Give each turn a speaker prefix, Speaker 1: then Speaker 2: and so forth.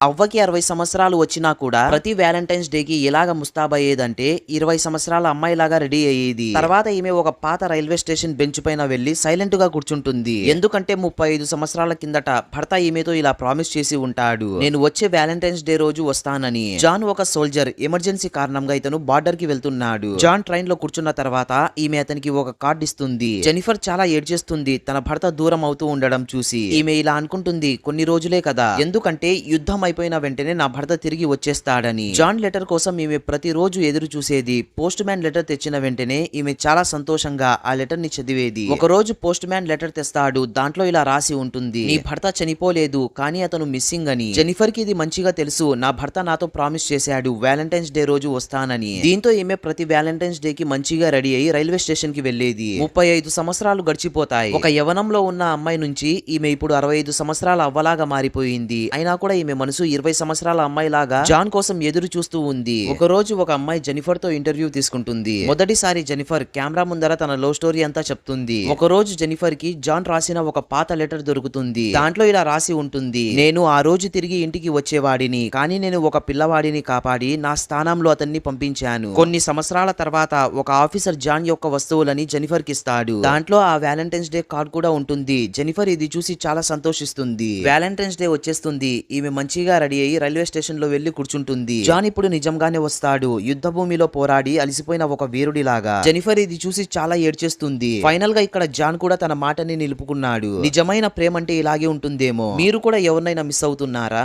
Speaker 1: అవ్వకి 60 సంవత్సరాలు వచ్చినా కూడా ప్రతి వ్యాలంటైన్స్ డేకి ఎలాగ ముస్తాబయ్యేదంటే 20 సంవత్సరాల అమ్మాయిలాగా రెడీ అయ్యేది. తర్వాత ఈమె ఒక పాత రైల్వే స్టేషన్ బెంచ్ పైన వెళ్లి సైలెంట్ గా కూర్చుంటుంది. ఎందుకంటే 35 సంవత్సరాల కిందట భర్త ఈమెతో ఇలా ప్రామిస్ చేసి ఉంటాడు, నేను వచ్చే వ్యాలంటైన్స్ డే రోజు వస్తానని. జాన్ ఒక సోల్జర్. ఎమర్జెన్సీ కారణంగా ఇతను బార్డర్ కి వెళ్తున్నాడు. జాన్ ట్రైన్ లో కూర్చున్న తర్వాత ఈమె అతనికి ఒక కార్డ్ ఇస్తుంది. జెనిఫర్ చాలా ఏడ్చేస్తుంది తన భర్త దూరం అవుతూ ఉండడం చూసి. ఈమె ఇలా అనుకుంటుంది, కొన్ని రోజులే కదా, ఎందుకంటే యుద్ధం అయిపోయిన వెంటనే నా భర్త తిరిగి వచ్చేస్తాడని. జాన్ లెటర్ కోసం ఈమె ప్రతిరోజు ఎదురు చూసేది. పోస్ట్ మ్యాన్ లెటర్ తెచ్చిన వెంటనే ఈమె చాలా సంతోషంగా ఆ లెటర్ ని చదివేది. ఒక రోజు పోస్ట్ మ్యాన్ లెటర్ తెస్తాడు. దాంట్లో ఇలా రాసి ఉంటుంది, నీ భర్త చనిపోలేదు కానీ అతను మిస్సింగ్ అని. జెనిఫర్ కి ఇది మంచిగా తెలుసు, నా భర్త నాతో ప్రామిస్ చేశాడు వ్యాలంటైన్స్ డే రోజు వస్తానని. దీంతో ఈమె ప్రతి వ్యాలంటైన్స్ డే కి మంచిగా రెడీ అయ్యి రైల్వే స్టేషన్ కి వెళ్లేది. 35 సంవత్సరాలు గడిచిపోతాయి. ఒక యవనంలో ఉన్న అమ్మాయి నుంచి ఈమె ఇప్పుడు 65 సంవత్సరాల అవ్వలాగా మారిపోయింది. అయినా కూడా ఈమె మనసు 20 సంవత్సరాల అమ్మాయి లాగా జాన్ కోసం ఎదురు చూస్తూ ఉంది. ఒక రోజు ఒక అమ్మాయి జెనిఫర్ తో ఇంటర్వ్యూ తీసుకుంటుంది. మొదటిసారి జెనిఫర్ కెమెరా ముందర తన లవ్ స్టోరీ అంతా చెప్తుంది. ఒక రోజు జెనిఫర్ కి జాన్ రాసిన ఒక పాత లెటర్ దొరుకుతుంది. దాంట్లో ఇలా రాసి ఉంటుంది, నేను ఆ రోజు తిరిగి ఇంటికి వచ్చేవాడిని, కానీ నేను ఒక పిల్లవాడిని కాపాడి నా స్థానంలో అతన్ని పంపించాను. కొన్ని సంవత్సరాల తర్వాత ఒక ఆఫీసర్ జాన్ యొక్క వస్తువులని జెనిఫర్ కి ఇస్తాడు. దాంట్లో ఆ వ్యాలంటైన్స్ డే కార్డ్ కూడా ఉంటుంది. జెనిఫర్ ఇది చూసి చాలా సంతోషిస్తుంది. వ్యాలంటైన్స్ డే వచ్చేస్తుంది. ఈమె మంచిగా రెడీ అయ్యి రైల్వే స్టేషన్ లో వెళ్లి కూర్చుంటుంది. జాన్ ఇప్పుడు నిజంగానే వస్తాడు. యుద్ధ భూమిలో పోరాడి అలిసిపోయిన ఒక వీరుడిలాగా. జెనిఫర్ ఇది చూసి చాలా ఏడ్చేస్తుంది. ఫైనల్ గా ఇక్కడ జాన్ కూడా తన మాటని నిలుపుకున్నాడు. నిజమైన ప్రేమ అంటే ఇలాగే ఉంటుందేమో. మీరు కూడా ఎవరినైనా మిస్ అవుతున్నారా?